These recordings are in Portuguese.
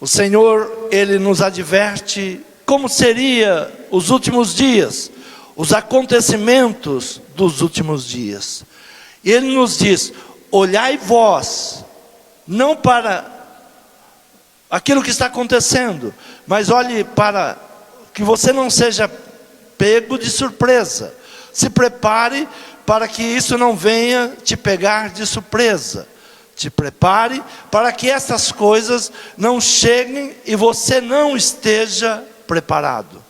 O Senhor, Ele nos adverte como seria os últimos dias, os acontecimentos dos últimos dias. E Ele nos diz: olhai vós, não para aquilo que está acontecendo, mas olhe para que você não seja pego de surpresa. Se prepare para que isso não venha te pegar de surpresa. Te prepare para que essas coisas não cheguem e você não esteja preparado.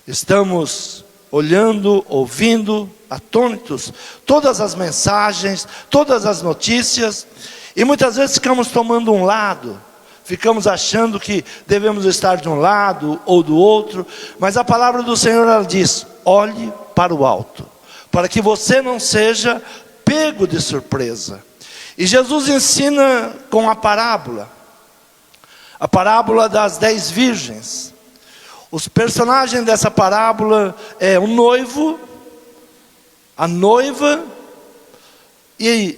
Estamos olhando, ouvindo, atônitos, todas as mensagens, todas as notícias, e muitas vezes ficamos tomando um lado, ficamos achando que devemos estar de um lado ou do outro, mas a palavra do Senhor, ela diz: olhe para o alto, para que você não seja pego de surpresa. E Jesus ensina com a parábola das 10 virgens. Os personagens dessa parábola é o noivo, a noiva, e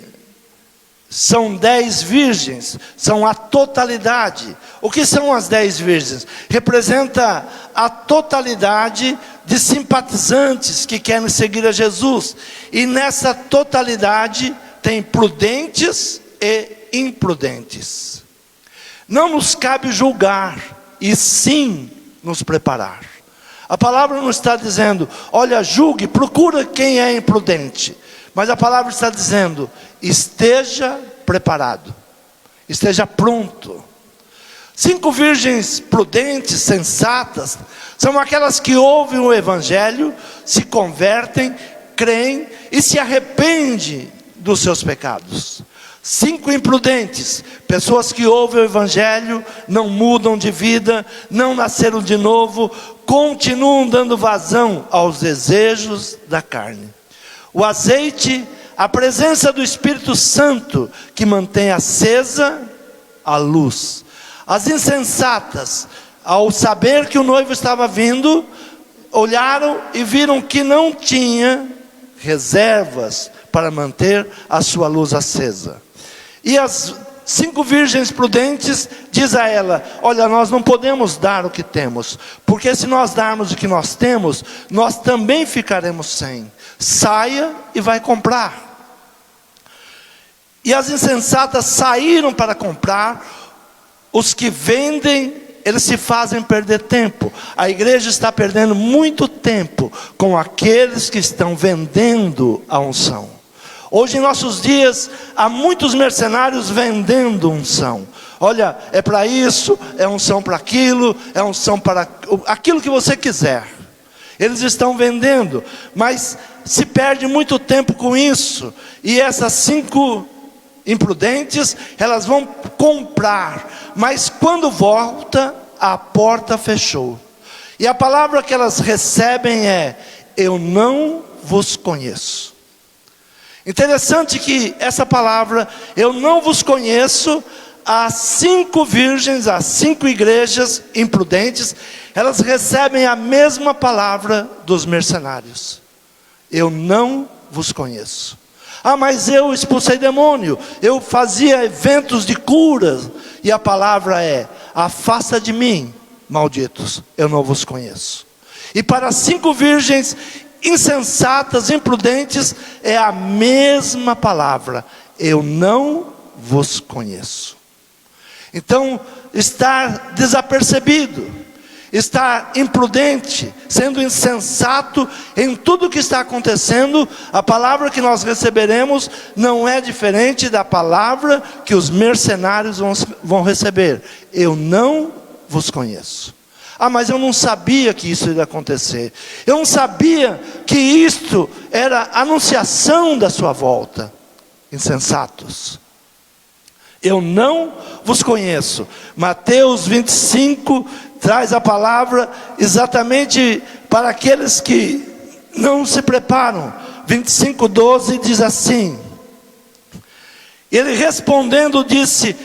são 10 virgens, são a totalidade. O que são as 10 virgens? Representa a totalidade de simpatizantes que querem seguir a Jesus. E nessa totalidade tem prudentes e imprudentes. Não nos cabe julgar, e sim nos preparar. A palavra não está dizendo: olha, julgue, procura quem é imprudente. Mas a palavra está dizendo: esteja preparado, esteja pronto. 5 virgens prudentes, sensatas, são aquelas que ouvem o Evangelho, se convertem, creem e se arrependem dos seus pecados. 5 imprudentes, pessoas que ouvem o Evangelho, não mudam de vida, não nasceram de novo, continuam dando vazão aos desejos da carne. O azeite, a presença do Espírito Santo, que mantém acesa a luz. As insensatas, ao saber que o noivo estava vindo, olharam e viram que não tinha reservas para manter a sua luz acesa. E as 5 virgens prudentes diz a ela: olha, nós não podemos dar o que temos, porque se nós darmos o que nós temos, nós também ficaremos sem. Saia e vai comprar. E as insensatas saíram para comprar. Os que vendem, eles se fazem perder tempo. A igreja está perdendo muito tempo com aqueles que estão vendendo a unção. Hoje em nossos dias, há muitos mercenários vendendo unção. Olha, é para isso, é unção para aquilo, é unção para aquilo que você quiser. Eles estão vendendo, mas se perde muito tempo com isso. E essas 5 imprudentes, elas vão comprar, mas quando volta, a porta fechou. E a palavra que elas recebem é: eu não vos conheço. Interessante que essa palavra, eu não vos conheço, as 5 virgens, as 5 igrejas imprudentes, elas recebem a mesma palavra dos mercenários: eu não vos conheço. Ah, mas eu expulsei demônio, eu fazia eventos de curas. E a palavra é: afasta de mim, malditos, eu não vos conheço. E para as 5 virgens insensatas, imprudentes, é a mesma palavra: eu não vos conheço. Então, estar desapercebido, estar imprudente, sendo insensato em tudo que está acontecendo, a palavra que nós receberemos não é diferente da palavra que os mercenários vão receber: eu não vos conheço. Ah, mas eu não sabia que isso ia acontecer, eu não sabia que isto era a anunciação da sua volta. Insensatos, eu não vos conheço. Mateus 25 traz a palavra exatamente para aqueles que não se preparam. 25:12 diz assim: ele respondendo disse: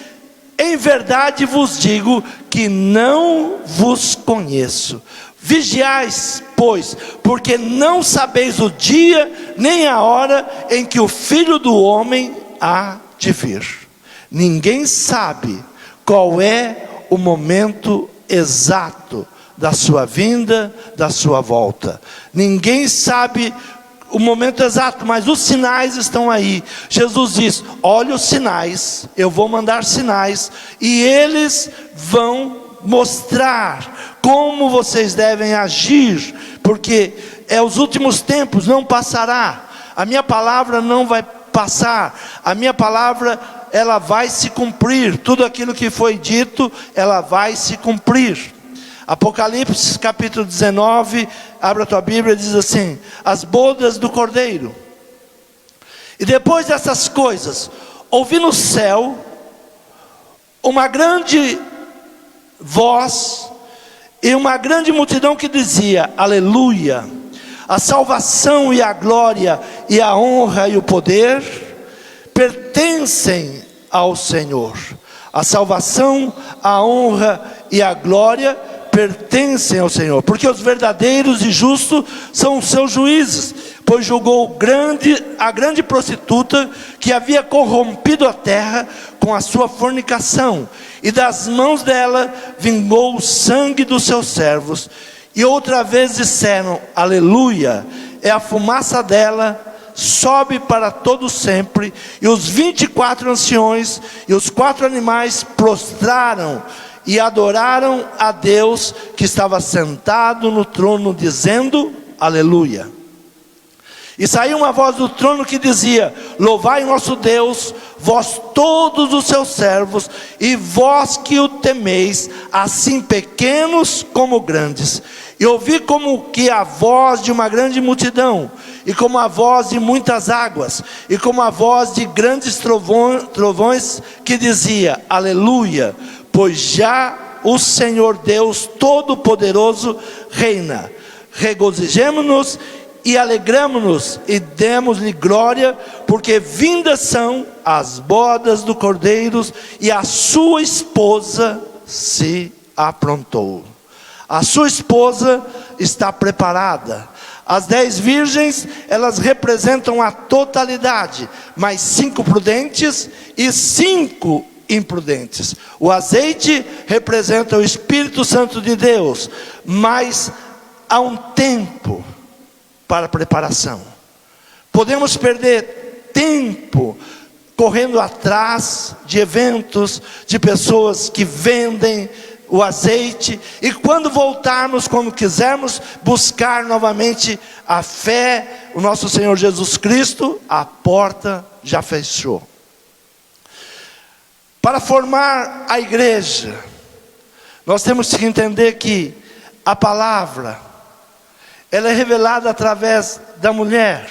em verdade vos digo que não vos conheço. Vigiais, pois, porque não sabeis o dia nem a hora em que o Filho do Homem há de vir. Ninguém sabe qual é o momento exato da sua vinda, da sua volta. Ninguém sabe o momento exato, mas os sinais estão aí. Jesus diz: olha os sinais, eu vou mandar sinais, e eles vão mostrar como vocês devem agir, porque é os últimos tempos, não passará. A minha palavra não vai passar, a minha palavra, ela vai se cumprir. Tudo aquilo que foi dito, ela vai se cumprir. Apocalipse capítulo 19, abra a tua Bíblia, diz assim: as bodas do Cordeiro. E depois dessas coisas, ouvi no céu uma grande voz e uma grande multidão que dizia: aleluia, a salvação e a glória e a honra e o poder pertencem ao Senhor. A salvação, a honra e a glória pertencem ao Senhor, porque os verdadeiros e justos são os seus juízes, pois julgou a grande prostituta que havia corrompido a terra com a sua fornicação, e das mãos dela vingou o sangue dos seus servos. E outra vez disseram: aleluia, é a fumaça dela sobe para todo sempre. E os 24 anciões e os 4 animais prostraram e adoraram a Deus que estava sentado no trono, dizendo: aleluia. E saiu uma voz do trono que dizia: louvai nosso Deus, vós todos os seus servos, e vós que o temeis, assim pequenos como grandes. E ouvi como que a voz de uma grande multidão, e como a voz de muitas águas, e como a voz de grandes trovões, que dizia: aleluia, pois já o Senhor Deus Todo-Poderoso reina. Regozijemo-nos e alegramo-nos e demos-lhe glória, porque vindas são as bodas do Cordeiro, e a sua esposa se aprontou. A sua esposa está preparada. As 10 virgens, elas representam a totalidade, mas 5 prudentes e 5 imprudentes. O azeite representa o Espírito Santo de Deus, mas há um tempo para preparação. Podemos perder tempo correndo atrás de eventos, de pessoas que vendem o azeite, e quando voltarmos, quando quisermos buscar novamente a fé, o nosso Senhor Jesus Cristo, a porta já fechou. Para formar a igreja, nós temos que entender que a palavra, ela é revelada através da mulher.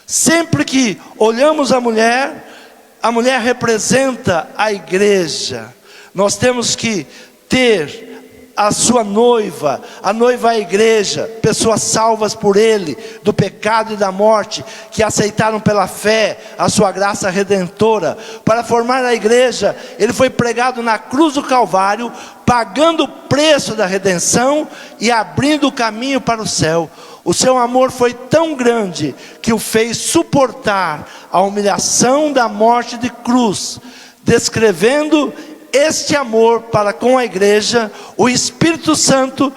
Sempre que olhamos a mulher representa a igreja. Nós temos que ter a sua noiva, a noiva é a igreja, pessoas salvas por Ele, do pecado e da morte, que aceitaram pela fé a sua graça redentora. Para formar a igreja, Ele foi pregado na cruz do Calvário, pagando o preço da redenção e abrindo o caminho para o céu. O seu amor foi tão grande que o fez suportar a humilhação da morte de cruz. Descrevendo este amor para com a igreja, o Espírito Santo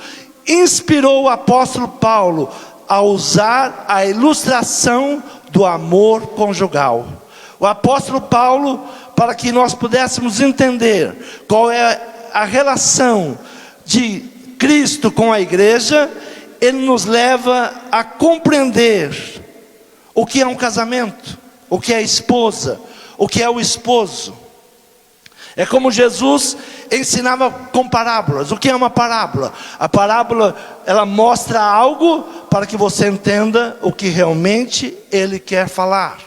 inspirou o apóstolo Paulo a usar a ilustração do amor conjugal. O apóstolo Paulo, para que nós pudéssemos entender qual é a relação de Cristo com a igreja, ele nos leva a compreender o que é um casamento, o que é a esposa, o que é o esposo. É como Jesus ensinava com parábolas. O que é uma parábola? A parábola, ela mostra algo para que você entenda o que realmente ele quer falar.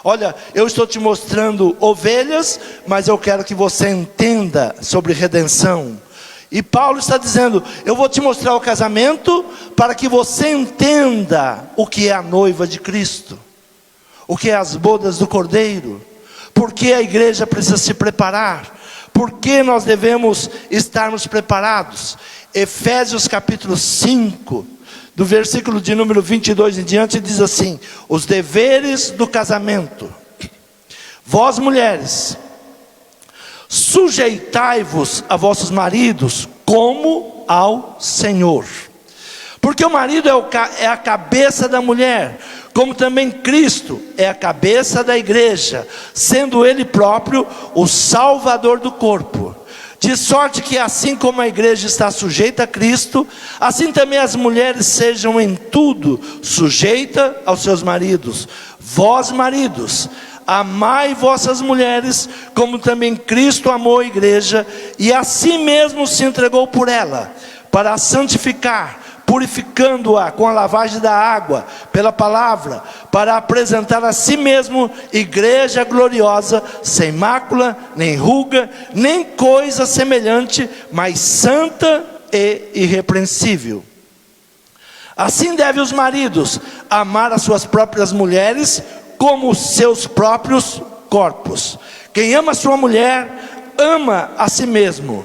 Olha, eu estou te mostrando ovelhas, mas eu quero que você entenda sobre redenção. E Paulo está dizendo: eu vou te mostrar o casamento para que você entenda o que é a noiva de Cristo, o que é as bodas do Cordeiro, porque a igreja precisa se preparar, porque nós devemos estarmos preparados. Efésios capítulo 5, do versículo de número 22 em diante, diz assim: os deveres do casamento. Vós mulheres, Sujeitai-vos a vossos maridos como ao Senhor. Porque o marido é a cabeça da mulher, como também Cristo é a cabeça da igreja, sendo Ele próprio o Salvador do corpo. De sorte que assim como a igreja está sujeita a Cristo, assim também as mulheres sejam em tudo sujeitas aos seus maridos. Vós, maridos, amai vossas mulheres, como também Cristo amou a igreja, e a si mesmo se entregou por ela, para a santificar, purificando-a com a lavagem da água, pela palavra, para apresentar a si mesmo igreja gloriosa, sem mácula, nem ruga, nem coisa semelhante, mas santa e irrepreensível. Assim devem os maridos amar as suas próprias mulheres, como os seus próprios corpos. Quem ama sua mulher, ama a si mesmo.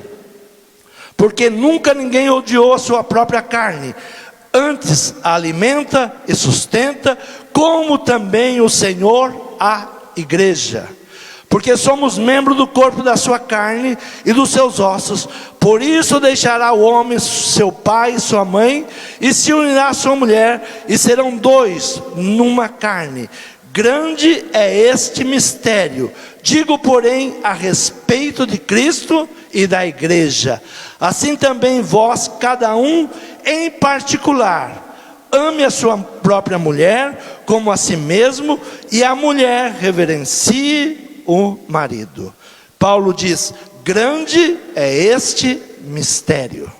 Porque nunca ninguém odiou a sua própria carne, antes a alimenta e sustenta, como também o Senhor a igreja. Porque somos membros do corpo da sua carne e dos seus ossos. Por isso deixará o homem seu pai e sua mãe, e se unirá à sua mulher, e serão dois numa carne. Grande é este mistério. Digo, porém, a respeito de Cristo e da igreja. Assim também vós, cada um em particular, ame a sua própria mulher como a si mesmo, e a mulher reverencie o marido. Paulo diz: grande é este mistério.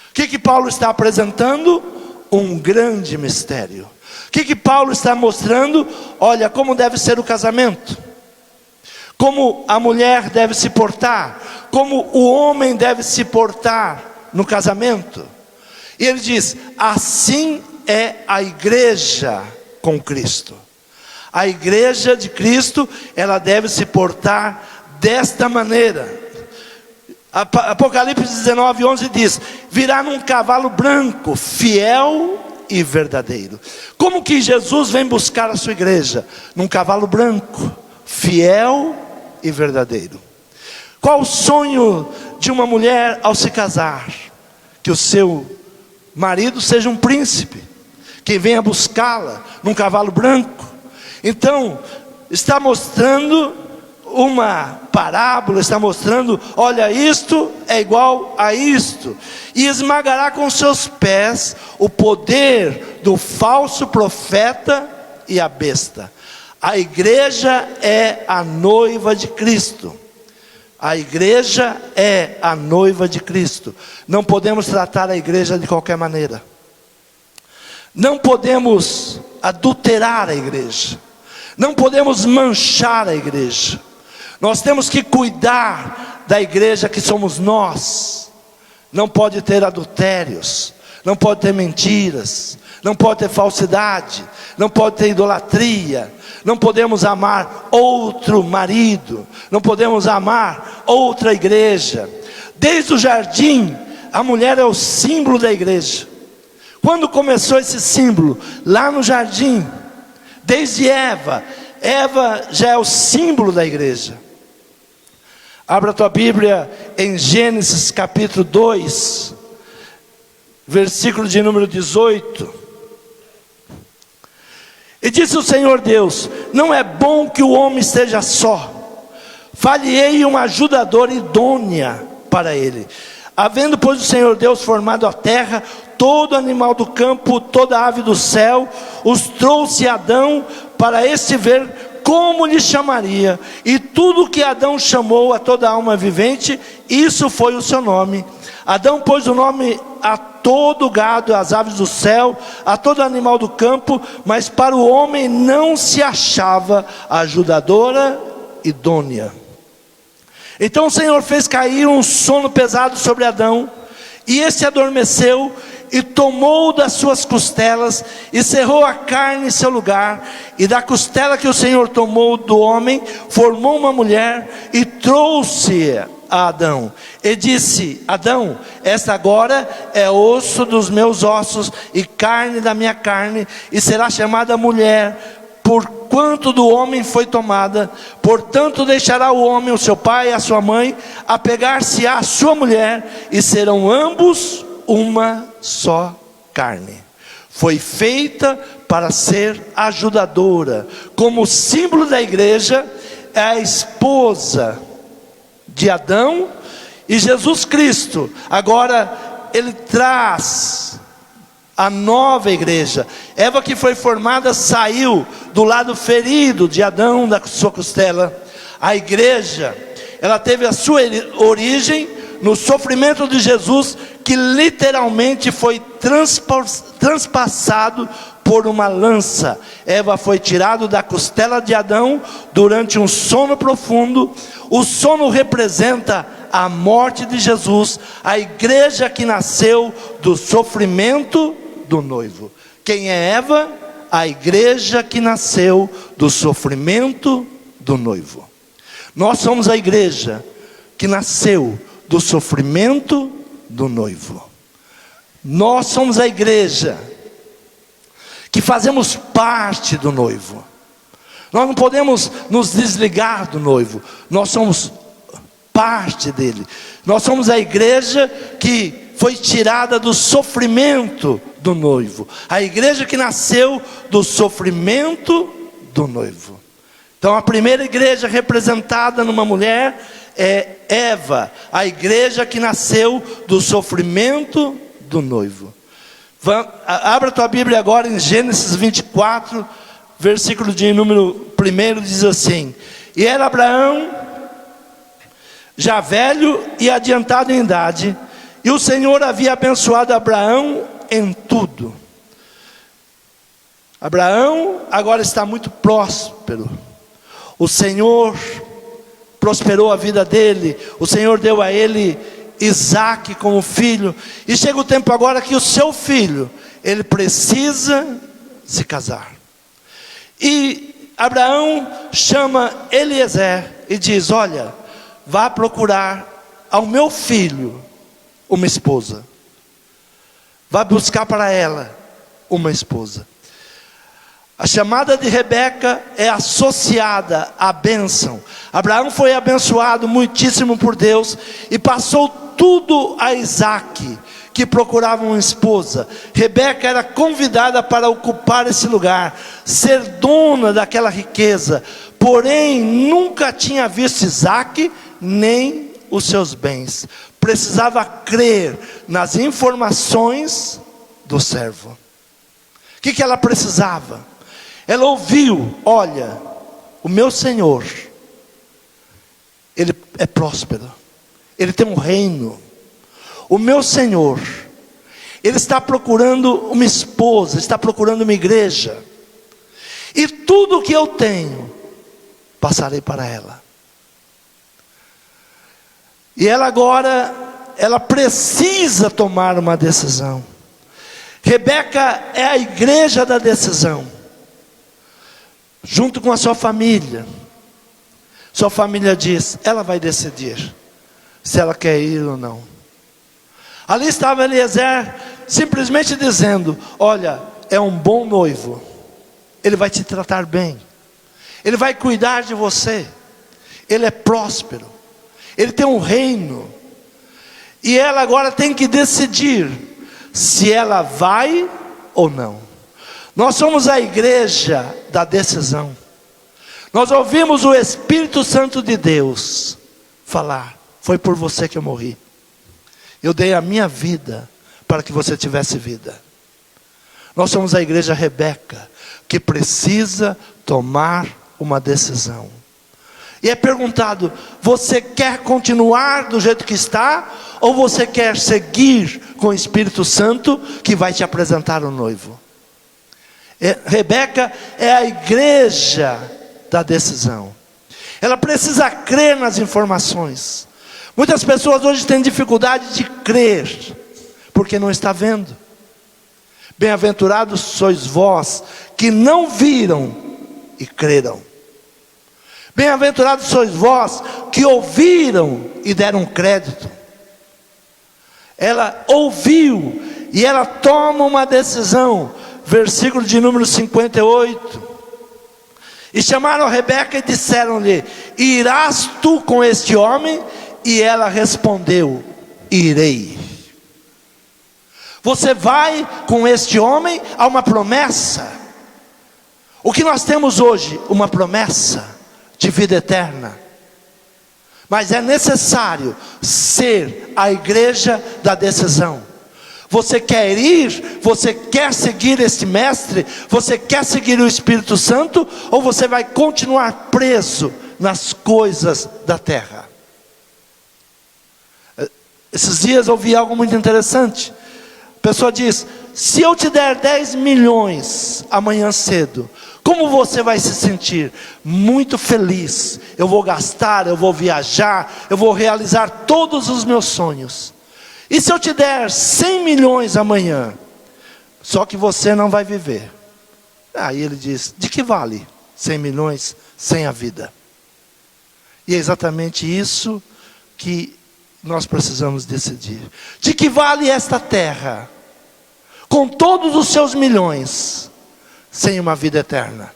O que Paulo está apresentando? Um grande mistério. O que Paulo está mostrando? Olha, como deve ser o casamento, como a mulher deve se portar, como o homem deve se portar no casamento. E ele diz: assim é a igreja com Cristo. A igreja de Cristo, ela deve se portar desta maneira. Apocalipse 19:11 diz: virá num cavalo branco, fiel e verdadeiro. Como que Jesus vem buscar a sua igreja? Num cavalo branco, fiel e verdadeiro. Qual o sonho de uma mulher ao se casar? Que o seu marido seja um príncipe, que venha buscá-la num cavalo branco. Então, está mostrando uma parábola, está mostrando: olha, isto é igual a isto, e esmagará com seus pés o poder do falso profeta e a besta. A igreja é a noiva de Cristo. A igreja é a noiva de Cristo. Não podemos tratar a igreja de qualquer maneira. Não podemos adulterar a igreja. Não podemos manchar a igreja. Nós temos que cuidar da igreja que somos nós. Não pode ter adultérios, não pode ter mentiras, não pode ter falsidade, não pode ter idolatria. Não podemos amar outro marido, não podemos amar outra igreja. Desde o jardim, a mulher é o símbolo da igreja. Quando começou esse símbolo? Lá no jardim. Desde Eva já é o símbolo da igreja. Abra a tua Bíblia em Gênesis capítulo 2, versículo de número 18. E disse o Senhor Deus: não é bom que o homem esteja só, far-lhe-ei uma ajudadora idônea para ele. Havendo, pois, o Senhor Deus formado a terra, todo animal do campo, toda ave do céu, os trouxe a Adão para este ver como lhe chamaria. E tudo que Adão chamou a toda alma vivente, isso foi o seu nome. Adão pôs o nome a todo gado, às aves do céu, a todo animal do campo, mas para o homem não se achava ajudadora idônea. Então o Senhor fez cair um sono pesado sobre Adão, e este adormeceu, e tomou das suas costelas, e cerrou a carne em seu lugar, e da costela que o Senhor tomou do homem, formou uma mulher, e trouxe-a a Adão, e disse: Adão, esta agora é osso dos meus ossos, e carne da minha carne, e será chamada mulher, porquanto do homem foi tomada, portanto deixará o homem o seu pai e a sua mãe, apegar-se-á à sua mulher, e serão ambos uma só carne. Foi feita para ser ajudadora, como símbolo da igreja, é a esposa de Adão, e Jesus Cristo, agora ele traz a nova igreja. Eva, que foi formada, saiu do lado ferido de Adão, da sua costela. A igreja, ela teve a sua origem no sofrimento de Jesus, que literalmente foi transpassado por uma lança. Eva foi tirada da costela de Adão durante um sono profundo. O sono representa a morte de Jesus, a igreja que nasceu do sofrimento do noivo. Quem é Eva? A igreja que nasceu do sofrimento do noivo. Nós somos a igreja que nasceu do sofrimento do noivo. Nós somos a igreja que fazemos parte do noivo. Nós não podemos nos desligar do noivo. Nós somos parte dele. Nós somos a igreja que foi tirada do sofrimento do noivo. A igreja que nasceu do sofrimento do noivo. Então a primeira igreja representada numa mulher é Eva, a igreja que nasceu do sofrimento do noivo. Abra tua Bíblia agora em Gênesis 24, versículo de número 1, diz assim: e era Abraão já velho e adiantado em idade, e o Senhor havia abençoado Abraão em tudo. Abraão agora está muito próspero. O Senhor prosperou a vida dele. O Senhor deu a ele Isaque como filho. E chega o tempo agora que o seu filho, ele precisa se casar. E Abraão chama Eliezer e diz: olha, vá procurar ao meu filho uma esposa. Vá buscar para ela uma esposa. A chamada de Rebeca é associada à bênção. Abraão foi abençoado muitíssimo por Deus e passou tudo a Isaque, que procurava uma esposa. Rebeca era convidada para ocupar esse lugar, ser dona daquela riqueza, porém nunca tinha visto Isaque nem os seus bens. Precisava crer nas informações do servo. O que ela precisava? Ela ouviu: olha, o meu Senhor, Ele é próspero, Ele tem um reino. O meu Senhor, Ele está procurando uma esposa, está procurando uma igreja. E tudo que eu tenho, passarei para ela. E ela agora, ela precisa tomar uma decisão. Rebeca é a igreja da decisão. Junto com a sua família. Sua família diz: ela vai decidir se ela quer ir ou não. Ali estava Eliezer simplesmente dizendo: olha, é um bom noivo, ele vai te tratar bem, ele vai cuidar de você, ele é próspero, ele tem um reino. E ela agora tem que decidir se ela vai ou não. Nós somos a igreja da decisão. Nós ouvimos o Espírito Santo de Deus falar: foi por você que eu morri. Eu dei a minha vida para que você tivesse vida. Nós somos a igreja Rebeca, que precisa tomar uma decisão. E é perguntado: você quer continuar do jeito que está? Ou você quer seguir com o Espírito Santo, que vai te apresentar o noivo? Rebeca é a igreja da decisão. Ela precisa crer nas informações. Muitas pessoas hoje têm dificuldade de crer, porque não está vendo. Bem-aventurados sois vós, que não viram e creram. Bem-aventurados sois vós, que ouviram e deram crédito. Ela ouviu e ela toma uma decisão. Versículo de número 58. E chamaram Rebeca e disseram-lhe: irás tu com este homem? E ela respondeu: irei. Você vai com este homem a uma promessa. O que nós temos hoje? Uma promessa de vida eterna. Mas é necessário ser a igreja da decisão. Você quer ir? Você quer seguir este mestre? Você quer seguir o Espírito Santo? Ou você vai continuar preso nas coisas da terra? Esses dias eu ouvi algo muito interessante. A pessoa diz: se eu te der 10 milhões amanhã cedo, como você vai se sentir? Muito feliz. Eu vou gastar, eu vou viajar, eu vou realizar todos os meus sonhos. E se eu te der 100 milhões amanhã, só que você não vai viver? Aí ele diz: de que vale 100 milhões sem a vida? E é exatamente isso que nós precisamos decidir. De que vale esta terra, com todos os seus milhões, sem uma vida eterna?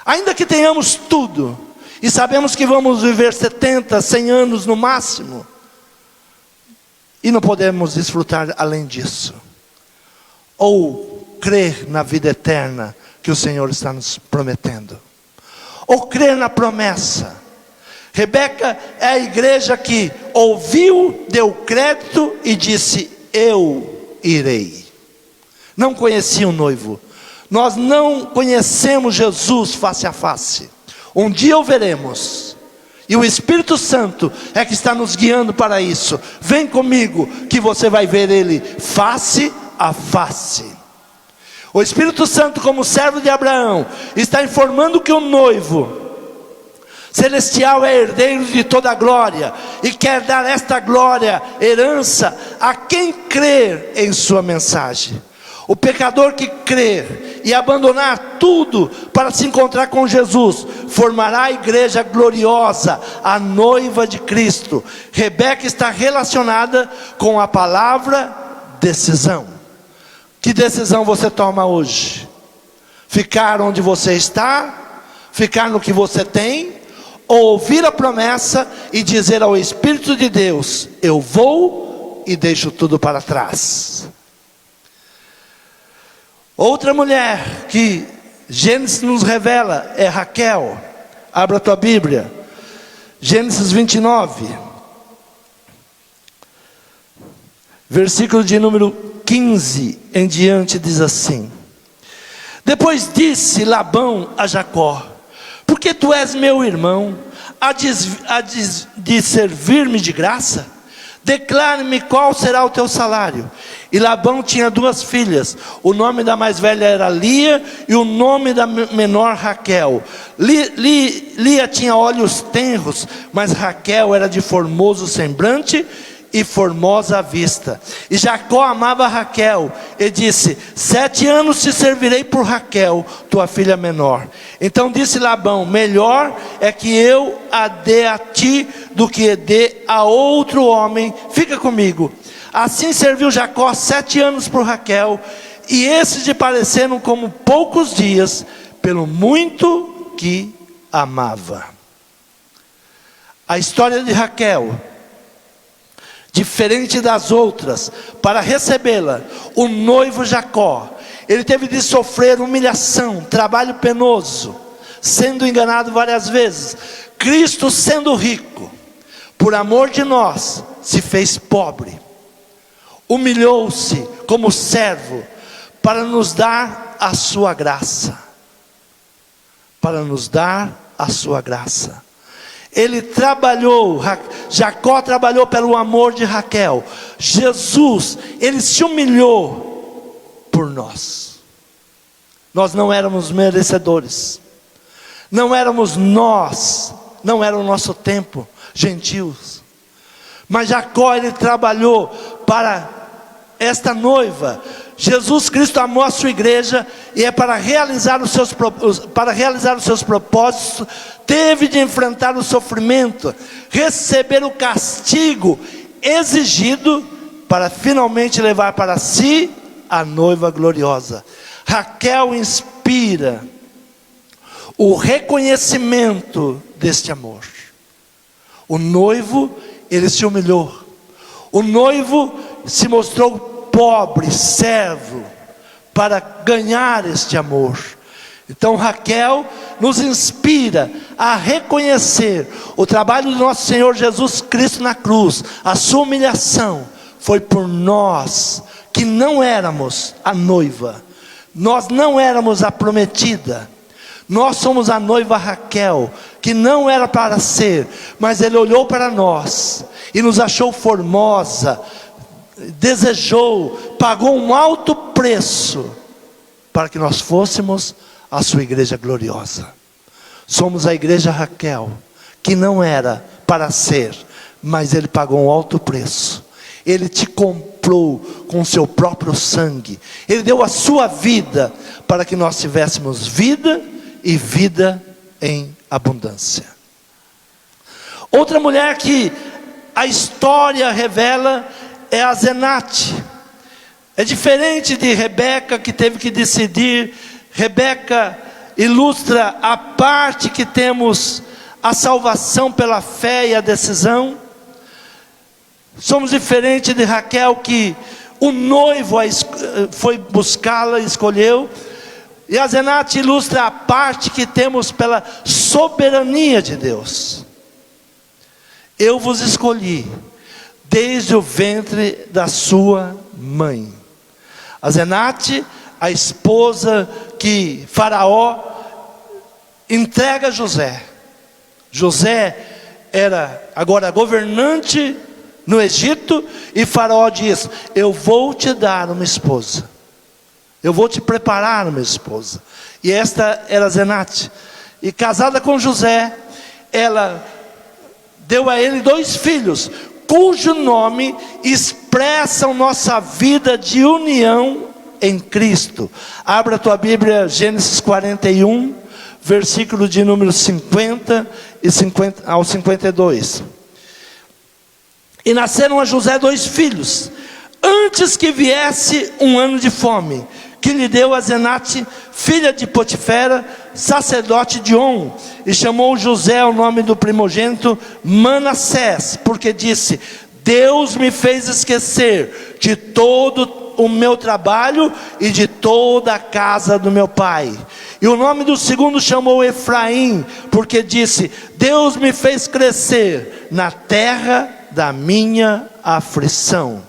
Ainda que tenhamos tudo, e sabemos que vamos viver 70, 100 anos no máximo, e não podemos desfrutar além disso. Ou crer na vida eterna que o Senhor está nos prometendo, ou crer na promessa. Rebeca é a igreja que ouviu, deu crédito e disse: eu irei. Não conhecia o noivo. Nós não conhecemos Jesus face a face. Um dia o veremos. E o Espírito Santo é que está nos guiando para isso. Vem comigo que você vai ver Ele face a face. O Espírito Santo, como servo de Abraão, está informando que o noivo celestial é herdeiro de toda a glória, e quer dar esta glória, herança, a quem crer em sua mensagem. O pecador que crer e abandonar tudo para se encontrar com Jesus, formará a igreja gloriosa, a noiva de Cristo. Rebeca está relacionada com a palavra decisão. Que decisão você toma hoje? Ficar onde você está? Ficar no que você tem? Ou ouvir a promessa e dizer ao Espírito de Deus: eu vou e deixo tudo para trás? Outra mulher que Gênesis nos revela é Raquel. Abra a tua Bíblia, Gênesis 29, versículo de número 15 em diante, diz assim: depois disse Labão a Jacó: porque tu és meu irmão, há de servir-me de graça? Declare-me qual será o teu salário. E Labão tinha 2 filhas. O nome da mais velha era Lia, e o nome da menor Raquel. Lia tinha olhos tenros, mas Raquel era de formoso semblante e formosa à vista. E Jacó amava Raquel, e disse: 7 anos te servirei por Raquel, tua filha menor. Então disse Labão: melhor é que eu a dê a ti, do que dê a outro homem. Fica comigo. Assim serviu Jacó 7 anos por Raquel, e esses lhe pareceram como poucos dias, pelo muito que amava. A história de Raquel, diferente das outras, para recebê-la, o noivo Jacó, ele teve de sofrer humilhação, trabalho penoso, sendo enganado várias vezes. Cristo, sendo rico, por amor de nós, se fez pobre, humilhou-se como servo, para nos dar a sua graça, para nos dar a sua graça. Ele trabalhou, Jacó trabalhou pelo amor de Raquel. Jesus, ele se humilhou por nós. Nós não éramos merecedores, não éramos nós, não era o nosso tempo, gentios. Mas Jacó, ele trabalhou para esta noiva. Jesus Cristo amou a sua igreja, e é para realizar os seus propósitos, teve de enfrentar o sofrimento, receber o castigo exigido, para finalmente levar para si a noiva gloriosa. Raquel inspira o reconhecimento deste amor. O noivo, ele se humilhou. O noivo se mostrou pobre, servo, para ganhar este amor. Então Raquel nos inspira a reconhecer o trabalho do nosso Senhor Jesus Cristo na cruz. A sua humilhação foi por nós, que não éramos a noiva. Nós não éramos a prometida. Nós somos a noiva Raquel, que não era para ser, mas Ele olhou para nós e nos achou formosa, desejou, pagou um alto preço para que nós fôssemos a sua igreja gloriosa. Somos a igreja Raquel, que não era para ser, mas Ele pagou um alto preço. Ele te comprou com o seu próprio sangue. Ele deu a sua vida para que nós tivéssemos vida e vida em abundância. Outra mulher que a história revela é a Zenate. É diferente de Rebeca, que teve que decidir. Rebeca ilustra a parte que temos a salvação pela fé e a decisão. Somos diferentes de Raquel, que o noivo foi buscá-la, escolheu. E a Zenate ilustra a parte que temos pela soberania de Deus. Eu vos escolhi desde o ventre da sua mãe. A Zenate, a esposa que Faraó entrega a José. José era agora governante no Egito, e Faraó diz: eu vou te dar uma esposa, eu vou te preparar uma esposa. E esta era Zenate, e casada com José, ela deu a ele 2 filhos, cujo nome expressam nossa vida de união em Cristo. Abra a tua Bíblia, Gênesis 41, versículo de número 50 ao 52. E nasceram a José 2 filhos, antes que viesse um ano de fome, que lhe deu a Zenate, filha de Potifera, sacerdote de On, e chamou José o nome do primogênito Manassés, porque disse: Deus me fez esquecer de todo o meu trabalho e de toda a casa do meu pai. E o nome do segundo chamou Efraim, porque disse: Deus me fez crescer na terra da minha aflição.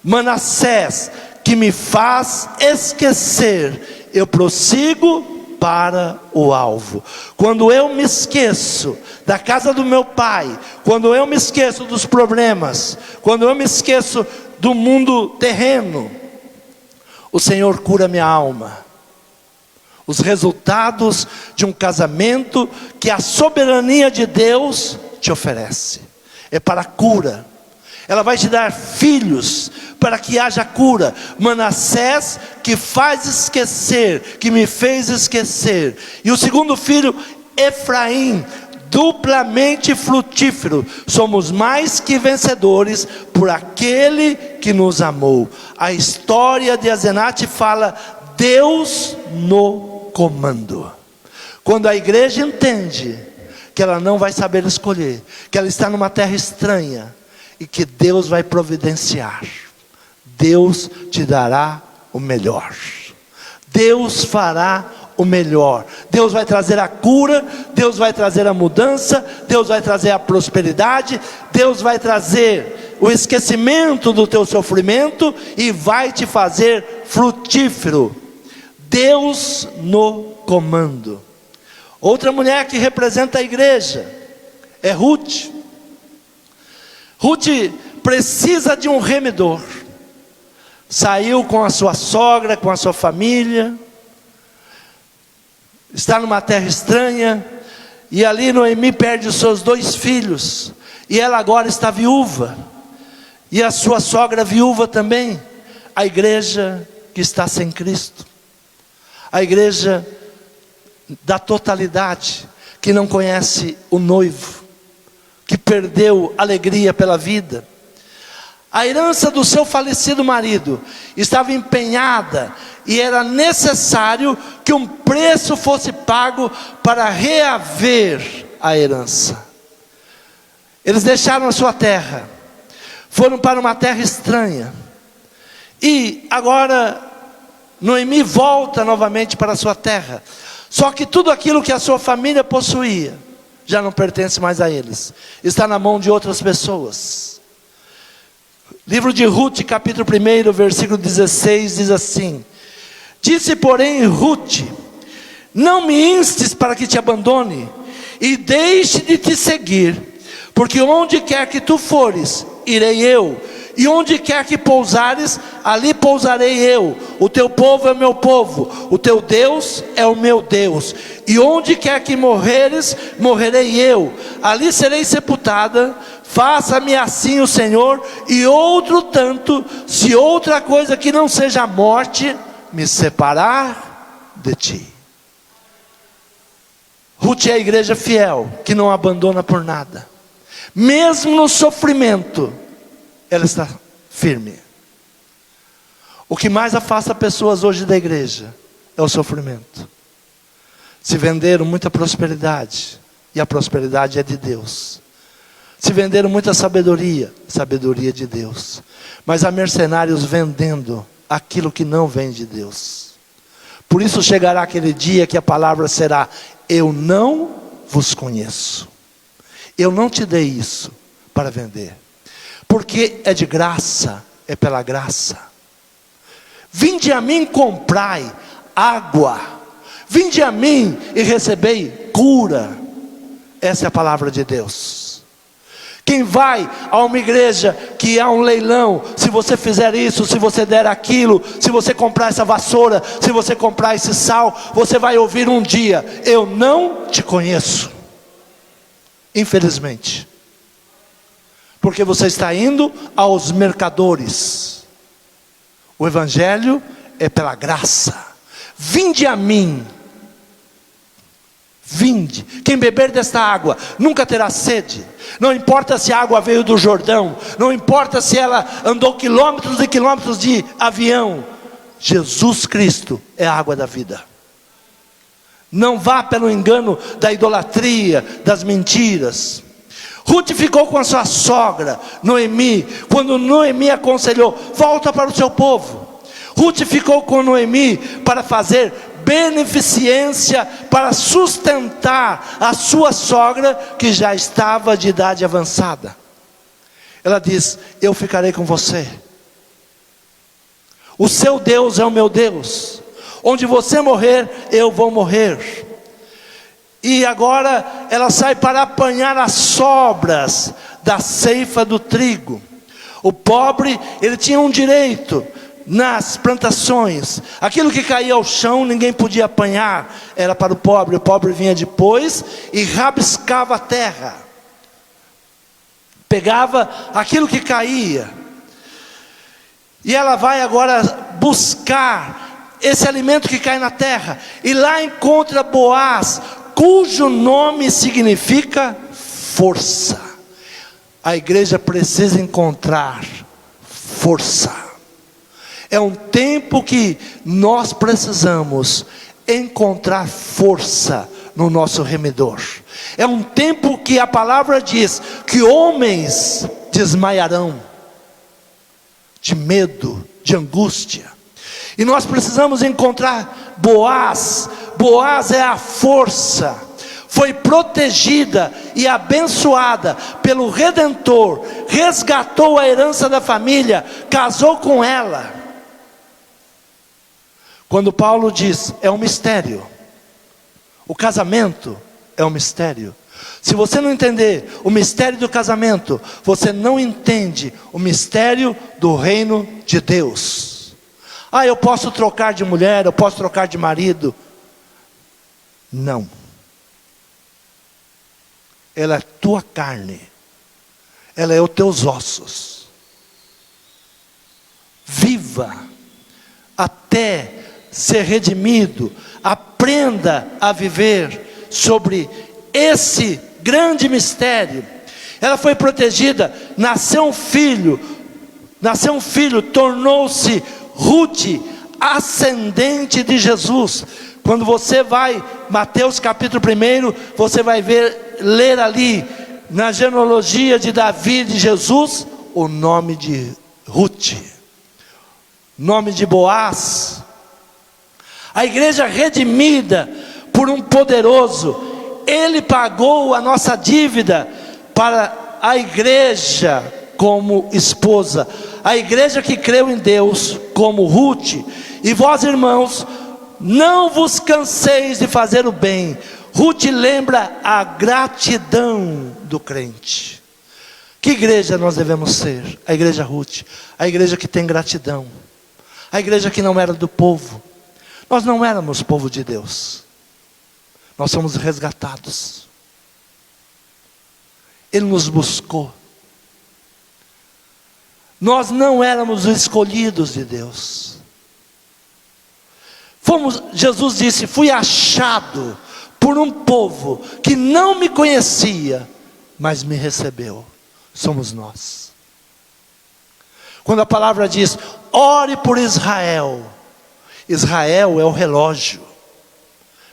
Manassés, que me faz esquecer, eu prossigo para o alvo. Quando eu me esqueço da casa do meu pai, quando eu me esqueço dos problemas, quando eu me esqueço do mundo terreno, o Senhor cura minha alma. Os resultados de um casamento que a soberania de Deus te oferece é para cura. Ela vai te dar filhos para que haja cura. Manassés, que faz esquecer, que me fez esquecer. E o segundo filho, Efraim, duplamente frutífero. Somos mais que vencedores por aquele que nos amou. A história de Zenate fala Deus no comando. Quando a igreja entende que ela não vai saber escolher, que ela está numa terra estranha, e que Deus vai providenciar, Deus te dará o melhor, Deus fará o melhor, Deus vai trazer a cura, Deus vai trazer a mudança, Deus vai trazer a prosperidade, Deus vai trazer o esquecimento do teu sofrimento, e vai te fazer frutífero. Deus no comando. Outra mulher que representa a igreja é Ruth. Ruth precisa de um remedor. Saiu com a sua sogra, com a sua família, está numa terra estranha, e ali Noemi perde os seus 2 filhos, e ela agora está viúva, e a sua sogra viúva também. A igreja que está sem Cristo, a igreja da totalidade, que não conhece o noivo, que perdeu alegria pela vida. A herança do seu falecido marido estava empenhada e era necessário que um preço fosse pago para reaver a herança. Eles deixaram a sua terra, foram para uma terra estranha, e agora Noemi volta novamente para a sua terra. Só que tudo aquilo que a sua família possuía já não pertence mais a eles, está na mão de outras pessoas. Livro de Ruth, capítulo 1, versículo 16, diz assim: disse porém Ruth: não me instes para que te abandone e deixe de te seguir, porque onde quer que tu fores, irei eu, e onde quer que pousares, ali pousarei eu. O teu povo é o meu povo, o teu Deus é o meu Deus, e onde quer que morreres, morrerei eu, ali serei sepultada. Faça-me assim o Senhor, e outro tanto, se outra coisa que não seja a morte me separar de ti. Ruth é a igreja fiel, que não abandona por nada. Mesmo no sofrimento, ela está firme. O que mais afasta pessoas hoje da igreja é o sofrimento. Se venderam muita prosperidade, e a prosperidade é de Deus. Se venderam muita sabedoria, sabedoria de Deus. Mas há mercenários vendendo aquilo que não vem de Deus. Por isso chegará aquele dia que a palavra será: eu não vos conheço. Eu não te dei isso para vender, porque é de graça, é pela graça. Vinde a mim, comprai água. Vinde a mim e recebei cura. Essa é a palavra de Deus. Quem vai a uma igreja que há um leilão, se você fizer isso, se você der aquilo, se você comprar essa vassoura, se você comprar esse sal, você vai ouvir um dia: eu não te conheço. Infelizmente, porque você está indo aos mercadores. O evangelho é pela graça. Vinde a mim. Vinde, quem beber desta água nunca terá sede. Não importa se a água veio do Jordão, não importa se ela andou quilômetros e quilômetros de avião. Jesus Cristo é a água da vida. Não vá pelo engano da idolatria, das mentiras. Ruth ficou com a sua sogra Noemi, quando Noemi aconselhou: volta para o seu povo. Ruth ficou com Noemi para fazer beneficência, para sustentar a sua sogra, que já estava de idade avançada. Ela diz: eu ficarei com você. O seu Deus é o meu Deus. Onde você morrer, eu vou morrer. E agora ela sai para apanhar as sobras da ceifa do trigo. O pobre, ele tinha um direito nas plantações. Aquilo que caía ao chão, ninguém podia apanhar, era para o pobre vinha depois e rabiscava a terra, pegava aquilo que caía, e ela vai agora buscar esse alimento que cai na terra, e lá encontra Boaz, cujo nome significa força. A igreja precisa encontrar força. É um tempo que nós precisamos encontrar força no nosso remedor. É um tempo que a palavra diz que homens desmaiarão de medo, de angústia. E nós precisamos encontrar Boaz. Boaz é a força. Foi protegida e abençoada pelo Redentor. Resgatou a herança da família. Casou com ela. Quando Paulo diz, é um mistério. O casamento é um mistério. Se você não entender o mistério do casamento, você não entende o mistério do reino de Deus. Ah, eu posso trocar de mulher, eu posso trocar de marido. Não. Ela é tua carne. Ela é os teus ossos. Viva até ser redimido. Aprenda a viver sobre esse grande mistério. Ela foi protegida, nasceu um filho, tornou-se Ruth, ascendente de Jesus. Quando você vai, Mateus capítulo 1, você vai ler ali, na genealogia de Davi e de Jesus, o nome de Ruth, nome de Boaz. A igreja redimida por um poderoso, Ele pagou a nossa dívida para a igreja como esposa, a igreja que creu em Deus como Ruth. E vós, irmãos, não vos canseis de fazer o bem. Ruth lembra a gratidão do crente. Que igreja nós devemos ser? A igreja Ruth, a igreja que tem gratidão, a igreja que não era do povo. Nós não éramos povo de Deus, nós somos resgatados. Ele nos buscou. Nós não éramos os escolhidos de Deus. Jesus disse: fui achado por um povo que não me conhecia, mas me recebeu. Somos nós. Quando a palavra diz: ore por Israel, Israel é o relógio.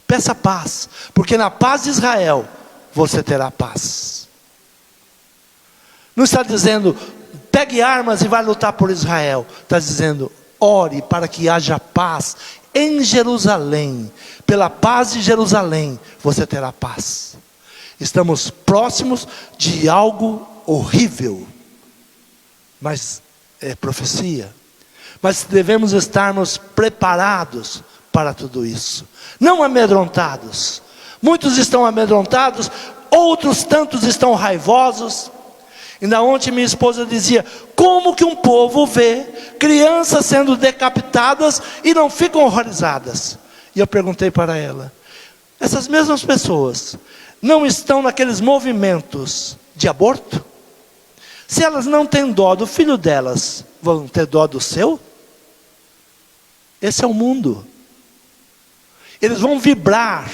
Peça paz, porque na paz de Israel você terá paz. Não está dizendo pegue armas e vai lutar por Israel. Está dizendo ore para que haja paz em Jerusalém. Pela paz de Jerusalém você terá paz. Estamos próximos de algo horrível, mas é profecia. Mas devemos estarmos preparados para tudo isso, não amedrontados. Muitos estão amedrontados, outros tantos estão raivosos. Ainda ontem minha esposa dizia: como que um povo vê crianças sendo decapitadas e não ficam horrorizadas? E eu perguntei para ela: essas mesmas pessoas não estão naqueles movimentos de aborto? Se elas não têm dó do filho delas, vão ter dó do seu? Esse é o mundo. Eles vão vibrar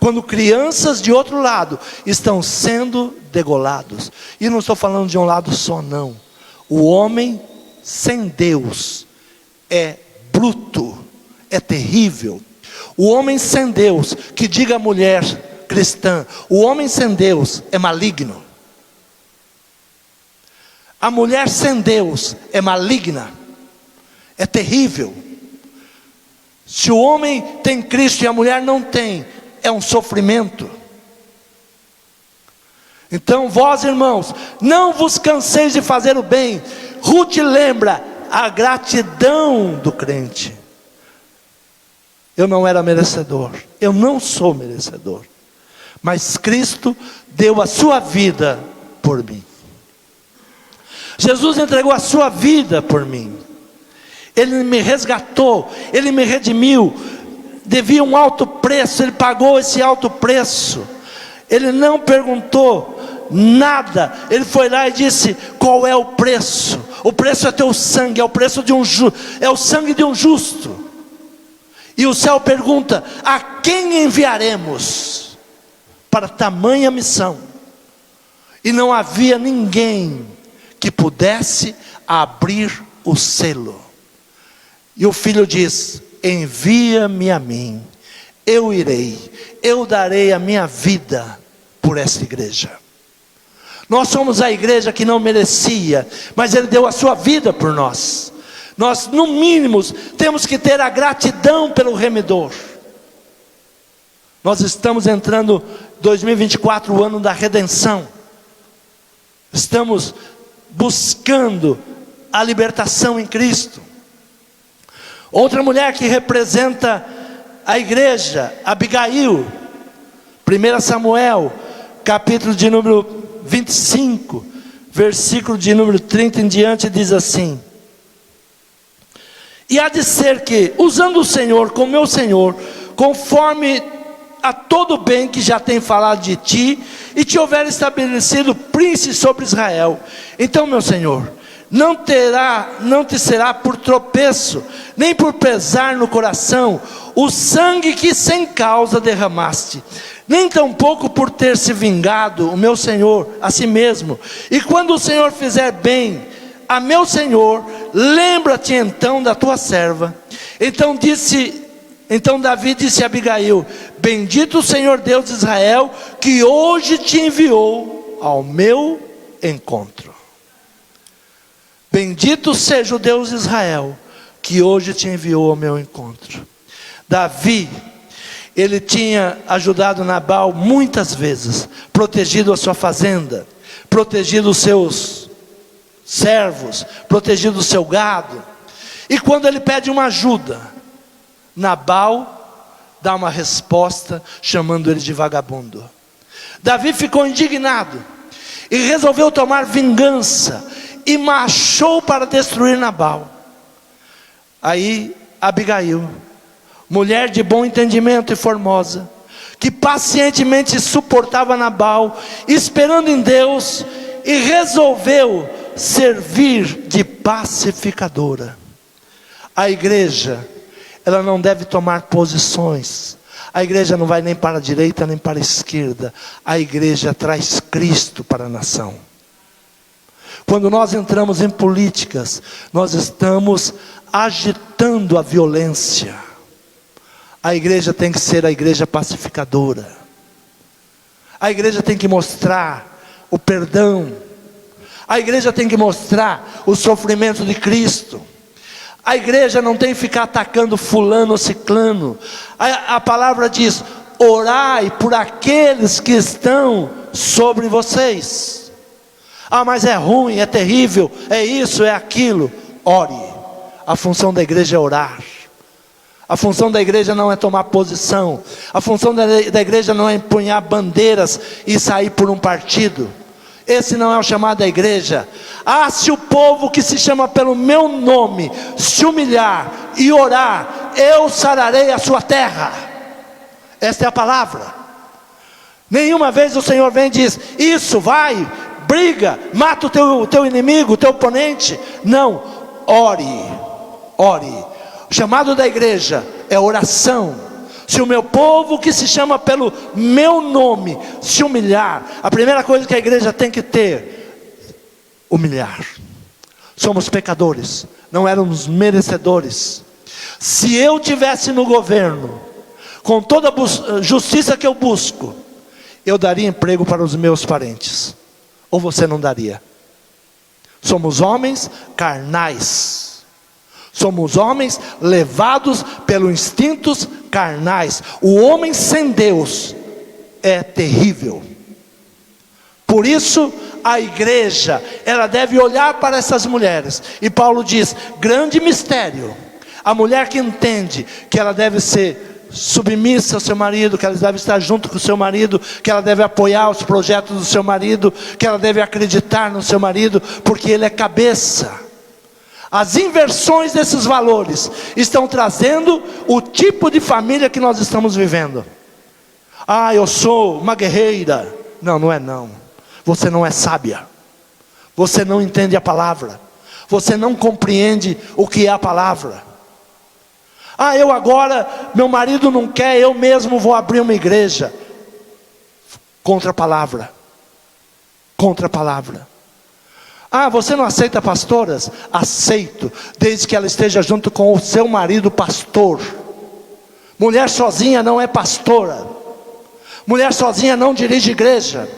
quando crianças de outro lado estão sendo degolados. E não estou falando de um lado só, não. O homem sem Deus é bruto, é terrível. O homem sem Deus, que diga a mulher cristã, o homem sem Deus é maligno. A mulher sem Deus é maligna, é terrível. Se o homem tem Cristo e a mulher não tem, é um sofrimento. Então vós, irmãos, não vos canseis de fazer o bem. Ruth lembra a gratidão do crente. Eu não era merecedor, eu não sou merecedor, mas Cristo deu a sua vida por mim. Jesus entregou a sua vida por mim. Ele me resgatou, Ele me redimiu. Devia um alto preço, Ele pagou esse alto preço. Ele não perguntou nada. Ele foi lá e disse: qual é o preço? O preço é teu sangue, é o preço de é o sangue de um justo. E o céu pergunta: a quem enviaremos para tamanha missão? E não havia ninguém que pudesse abrir o selo. E o filho diz: envia-me a mim, eu irei, eu darei a minha vida por esta igreja. Nós somos a igreja que não merecia, mas Ele deu a sua vida por nós. Nós, no mínimo, temos que ter a gratidão pelo remidor. Nós estamos entrando 2024, o ano da redenção. Estamos buscando a libertação em Cristo. Outra mulher que representa a igreja, Abigail, 1 Samuel, capítulo de número 25, versículo de número 30 em diante, diz assim: e há de ser que, usando o Senhor como meu Senhor, conforme a todo bem que já tem falado de ti, e te houver estabelecido príncipe sobre Israel, então, meu Senhor, não te será por tropeço, nem por pesar no coração, o sangue que sem causa derramaste, nem tampouco por ter se vingado o meu Senhor a si mesmo. E quando o Senhor fizer bem a meu Senhor, lembra-te então da tua serva, Então Davi disse a Abigail: bendito o Senhor Deus de Israel, que hoje te enviou ao meu encontro. Bendito seja o Deus de Israel, que hoje te enviou ao meu encontro. Davi, ele tinha ajudado Nabal muitas vezes, protegido a sua fazenda, protegido os seus servos, protegido o seu gado. E quando ele pede uma ajuda, Nabal dá uma resposta chamando ele de vagabundo. Davi ficou indignado e resolveu tomar vingança e marchou para destruir Nabal. Aí Abigail, mulher de bom entendimento e formosa, que pacientemente suportava Nabal, esperando em Deus, e resolveu servir de pacificadora. A igreja, ela não deve tomar posições. A igreja não vai nem para a direita nem para a esquerda. A igreja traz Cristo para a nação. Quando nós entramos em políticas, nós estamos agitando a violência. A igreja tem que ser a igreja pacificadora. A igreja tem que mostrar o perdão. A igreja tem que mostrar o sofrimento de Cristo. A igreja não tem que ficar atacando fulano ou ciclano. A palavra diz: orai por aqueles que estão sobre vocês. Ah, mas é ruim, é terrível, é isso, é aquilo. Ore. A função da igreja é orar. A função da igreja não é tomar posição. A função da igreja não é empunhar bandeiras e sair por um partido. Esse não é o chamado da igreja. Ah, se o povo que se chama pelo meu nome se humilhar e orar, eu sararei a sua terra. Esta é a palavra. Nenhuma vez o Senhor vem e diz: isso, vai, briga, mata o teu inimigo, o teu oponente. Não, ore, ore. O chamado da igreja é oração. Se o meu povo que se chama pelo meu nome se humilhar, a primeira coisa que a igreja tem que ter: humilhar. Somos pecadores, não éramos merecedores. Se eu tivesse no governo, com toda a justiça que eu busco, eu daria emprego para os meus parentes. Ou você não daria? Somos homens carnais. Somos homens levados pelos instintos carnais. O homem sem Deus é terrível. Por isso a igreja, ela deve olhar para essas mulheres. E Paulo diz: grande mistério. A mulher que entende que ela deve ser submissa ao seu marido, que ela deve estar junto com o seu marido, que ela deve apoiar os projetos do seu marido, que ela deve acreditar no seu marido, porque ele é cabeça. As inversões desses valores estão trazendo o tipo de família que nós estamos vivendo. Ah, eu sou uma guerreira. Não, não é não. Você não é sábia. Você não entende a palavra. Você não compreende o que é a palavra. Ah, eu agora, meu marido não quer, eu mesmo vou abrir uma igreja. Contra a palavra. Contra a palavra. Ah, você não aceita pastoras? Aceito, desde que ela esteja junto com o seu marido pastor. Mulher sozinha não é pastora. Mulher sozinha não dirige igreja.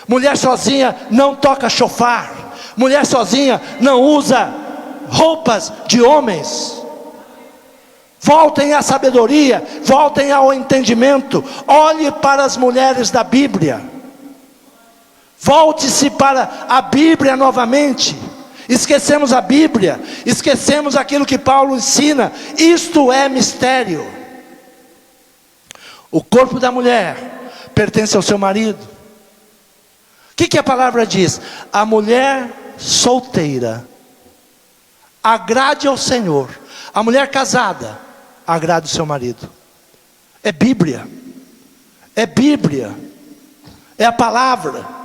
Mulher sozinha não toca chofar. Mulher sozinha não usa roupas de homens. Voltem à sabedoria, voltem ao entendimento. Olhe para as mulheres da Bíblia. Volte-se para a Bíblia novamente. Esquecemos a Bíblia, esquecemos aquilo que Paulo ensina. Isto é mistério. O corpo da mulher pertence ao seu marido. O que a palavra diz? A mulher solteira agrade ao Senhor. A mulher casada agrade o seu marido. É Bíblia. É Bíblia. É a palavra.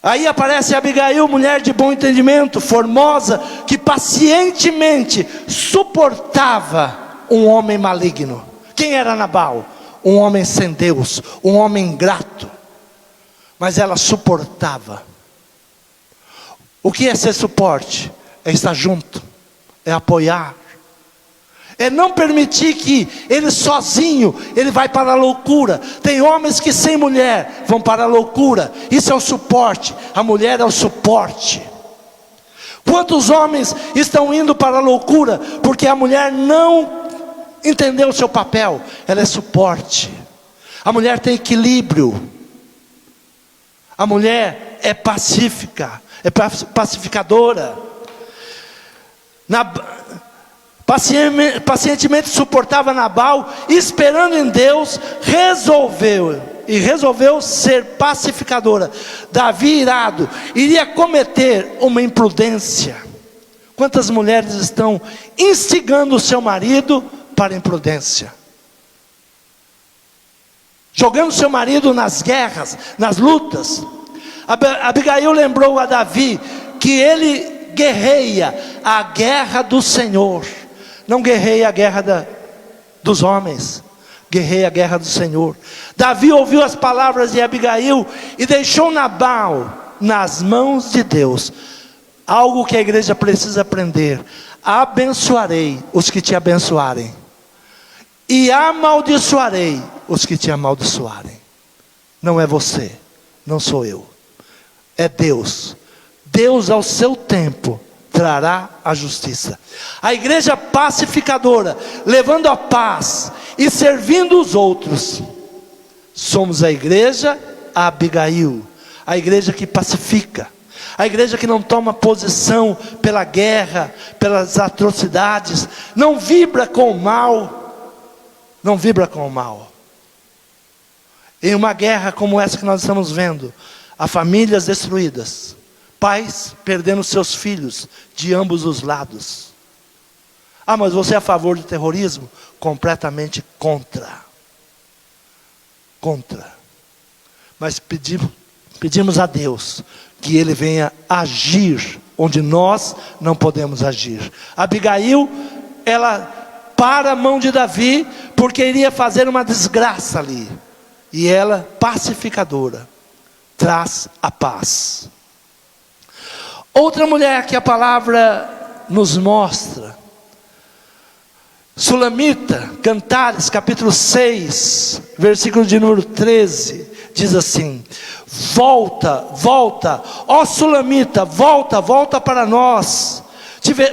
Aí aparece Abigail, mulher de bom entendimento, formosa, que pacientemente suportava um homem maligno. Quem era Nabal? Um homem sem Deus, um homem ingrato. Mas ela suportava. O que é ser suporte? É estar junto, é apoiar. É não permitir que ele sozinho, ele vai para a loucura. Tem homens que sem mulher vão para a loucura. Isso é o suporte. A mulher é o suporte. Quantos homens estão indo para a loucura porque a mulher não entendeu o seu papel? Ela é suporte. A mulher tem equilíbrio. A mulher é pacífica, é pacificadora. Pacientemente suportava Nabal, esperando em Deus, resolveu ser pacificadora. Davi, irado, iria cometer uma imprudência. Quantas mulheres estão instigando o seu marido para a imprudência? Jogando seu marido nas guerras, nas lutas. Abigail lembrou a Davi que ele guerreia a guerra do Senhor. Não guerreia a guerra dos homens, guerreia a guerra do Senhor. Davi ouviu as palavras de Abigail e deixou Nabal nas mãos de Deus. Algo que a igreja precisa aprender: abençoarei os que te abençoarem, e amaldiçoarei os que te amaldiçoarem. Não é você, não sou eu, é Deus. Deus ao seu tempo trará a justiça. A igreja pacificadora, levando a paz e servindo os outros. Somos a igreja Abigail, a igreja que pacifica, a igreja que não toma posição pela guerra, pelas atrocidades, não vibra com o mal, não vibra com o mal. Em uma guerra como essa que nós estamos vendo, há famílias destruídas, pais perdendo seus filhos de ambos os lados. Ah, mas você é a favor do terrorismo? Completamente contra. Mas pedimos a Deus que Ele venha agir onde nós não podemos agir. Abigail, ela para a mão de Davi, porque iria fazer uma desgraça ali. E ela, pacificadora, traz a paz. Outra mulher que a palavra nos mostra, Sulamita, Cantares, capítulo 6, versículo de número 13, diz assim: volta, ó Sulamita, volta para nós,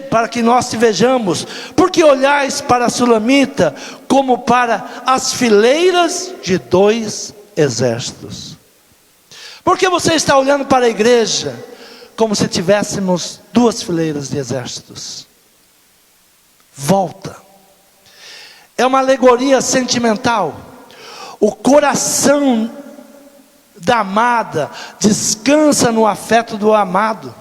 para que nós te vejamos, porque olhais para a Sulamita como para as fileiras de 2 exércitos. Por que você está olhando para a igreja como se tivéssemos 2 fileiras de exércitos? Volta. É uma alegoria sentimental. O coração da amada descansa no afeto do amado.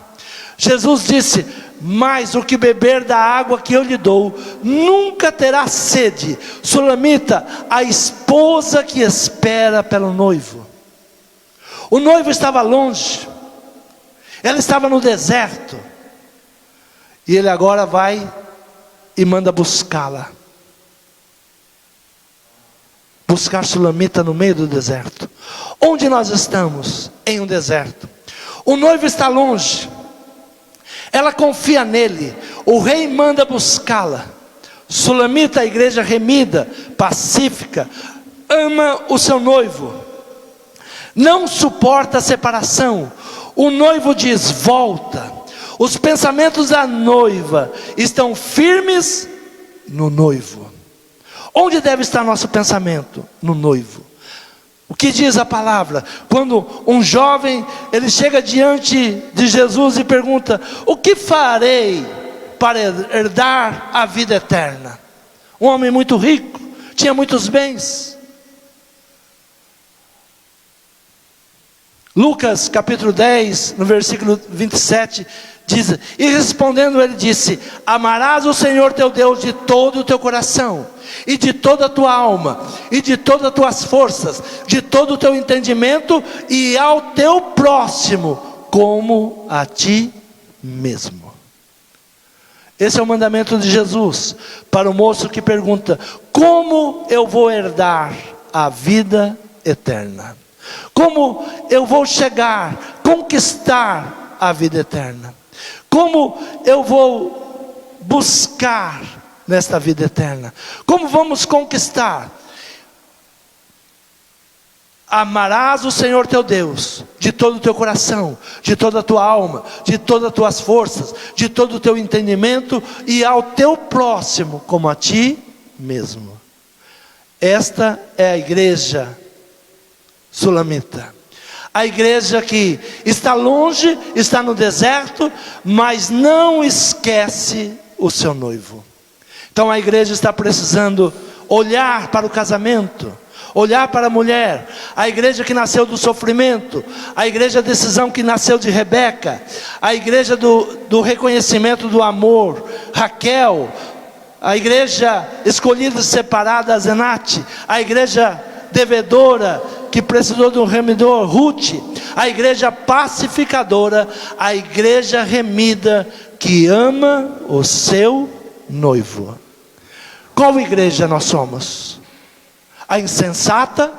Jesus disse: mas o que beber da água que eu lhe dou, nunca terá sede. Sulamita, a esposa que espera pelo noivo. O noivo estava longe, ela estava no deserto, e ele agora vai e manda buscá-la. Buscar Sulamita no meio do deserto. Onde nós estamos? Em um deserto. O noivo está longe, ela confia nele, o rei manda buscá-la. Sulamita, a igreja remida, pacífica, ama o seu noivo, não suporta a separação. O noivo diz: volta. Os pensamentos da noiva estão firmes no noivo. Onde deve estar nosso pensamento? No noivo. O que diz a palavra? Quando um jovem, ele chega diante de Jesus e pergunta: o que farei para herdar a vida eterna? Um homem muito rico, tinha muitos bens. Lucas capítulo 10, no versículo 27, diz: e respondendo ele disse: amarás o Senhor teu Deus de todo o teu coração, e de toda a tua alma, e de todas as tuas forças, de todo o teu entendimento, e ao teu próximo como a ti mesmo. Esse é o mandamento de Jesus para o moço que pergunta: como eu vou herdar a vida eterna? Como eu vou chegar, conquistar a vida eterna? Como eu vou buscar nesta vida eterna. Como vamos conquistar? Amarás o Senhor teu Deus de todo o teu coração, de toda a tua alma, de todas as tuas forças, de todo o teu entendimento, e ao teu próximo como a ti mesmo. Esta é a igreja sulamita. A igreja que está longe, está no deserto, mas não esquece o seu noivo. Então a igreja está precisando olhar para o casamento, olhar para a mulher, a igreja que nasceu do sofrimento, a igreja da decisão que nasceu de Rebeca, a igreja do reconhecimento do amor, Raquel, a igreja escolhida e separada, Zenate, a igreja devedora que precisou de um remidor, Ruth, a igreja pacificadora, a igreja remida que ama o seu noivo. Qual igreja nós somos? A insensata,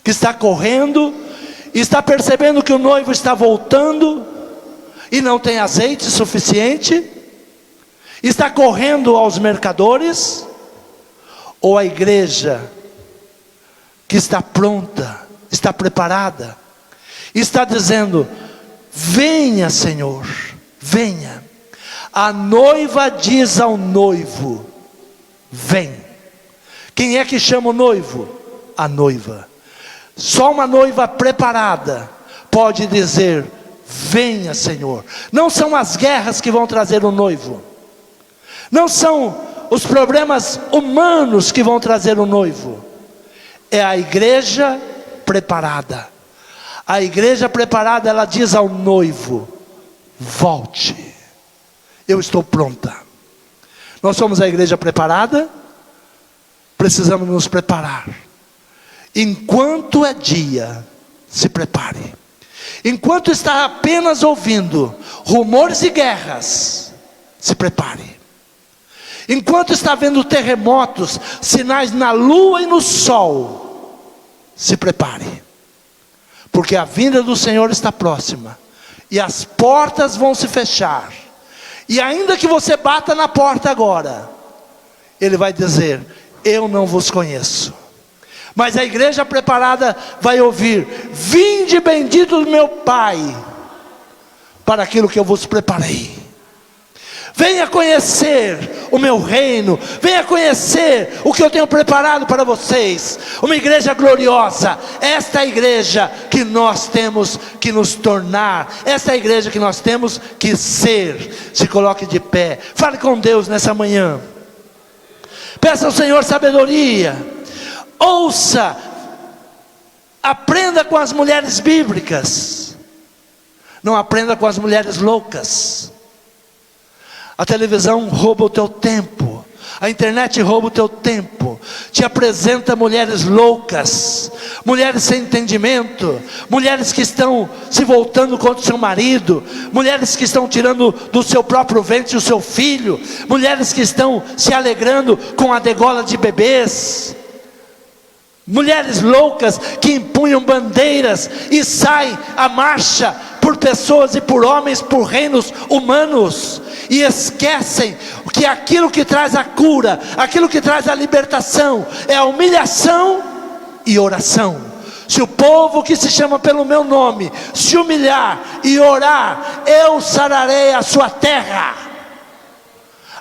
que está correndo, está percebendo que o noivo está voltando, e não tem azeite suficiente, está correndo aos mercadores? Ou a igreja que está pronta, está preparada, está dizendo: venha Senhor, venha. A noiva diz ao noivo: vem. Quem é que chama o noivo? A noiva. Só uma noiva preparada pode dizer: venha Senhor. Não são as guerras que vão trazer o noivo, não são os problemas humanos que vão trazer o noivo, é a igreja preparada. A igreja preparada, ela diz ao noivo: volte, eu estou pronta. Nós somos a igreja preparada, precisamos nos preparar. Enquanto é dia, se prepare. Enquanto está apenas ouvindo rumores e guerras, se prepare. Enquanto está vendo terremotos, sinais na lua e no sol, se prepare. Porque a vinda do Senhor está próxima, e as portas vão se fechar. E ainda que você bata na porta agora, Ele vai dizer: eu não vos conheço. Mas a igreja preparada vai ouvir: vinde bendito do meu Pai, para aquilo que eu vos preparei. Venha conhecer o meu reino, venha conhecer o que eu tenho preparado para vocês. Uma igreja gloriosa. Esta é a igreja que nós temos que nos tornar, esta é a igreja que nós temos que ser. Se coloque de pé, fale com Deus nessa manhã, peça ao Senhor sabedoria, ouça, aprenda com as mulheres bíblicas, não aprenda com as mulheres loucas. A televisão rouba o teu tempo, a internet rouba o teu tempo, te apresenta mulheres loucas, mulheres sem entendimento, mulheres que estão se voltando contra o seu marido, mulheres que estão tirando do seu próprio ventre o seu filho, mulheres que estão se alegrando com a degola de bebês, mulheres loucas que empunham bandeiras e saem à marcha por pessoas e por homens, por reinos humanos, e esquecem que aquilo que traz a cura, aquilo que traz a libertação, é a humilhação e oração. Se o povo que se chama pelo meu nome se humilhar e orar, eu sararei a sua terra.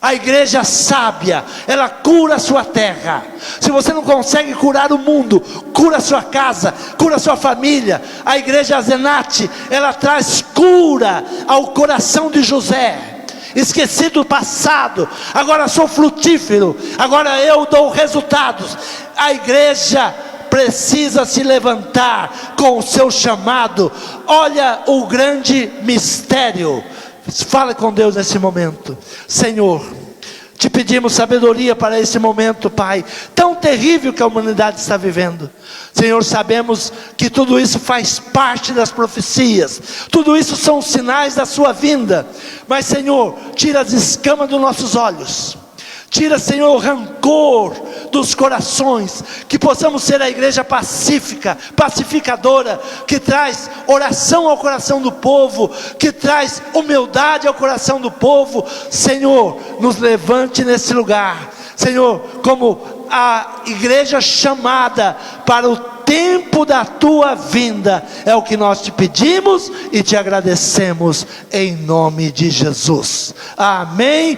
A igreja sábia, ela cura a sua terra. Se você não consegue curar o mundo, cura a sua casa, cura a sua família. A igreja Zenate, ela traz cura ao coração de José. Esqueci do passado, agora sou frutífero, agora eu dou resultados. A igreja precisa se levantar com o seu chamado. Olha o grande mistério. Fale com Deus nesse momento. Senhor, te pedimos sabedoria para esse momento, Pai, tão terrível que a humanidade está vivendo. Senhor, sabemos que tudo isso faz parte das profecias, tudo isso são sinais da sua vinda. Mas Senhor, tira as escamas dos nossos olhos, tira, Senhor, o rancor dos corações, que possamos ser a igreja pacífica, pacificadora, que traz oração ao coração do povo, que traz humildade ao coração do povo. Senhor, nos levante nesse lugar, Senhor, como a igreja chamada para o tempo da tua vinda. É o que nós te pedimos e te agradecemos em nome de Jesus. Amém.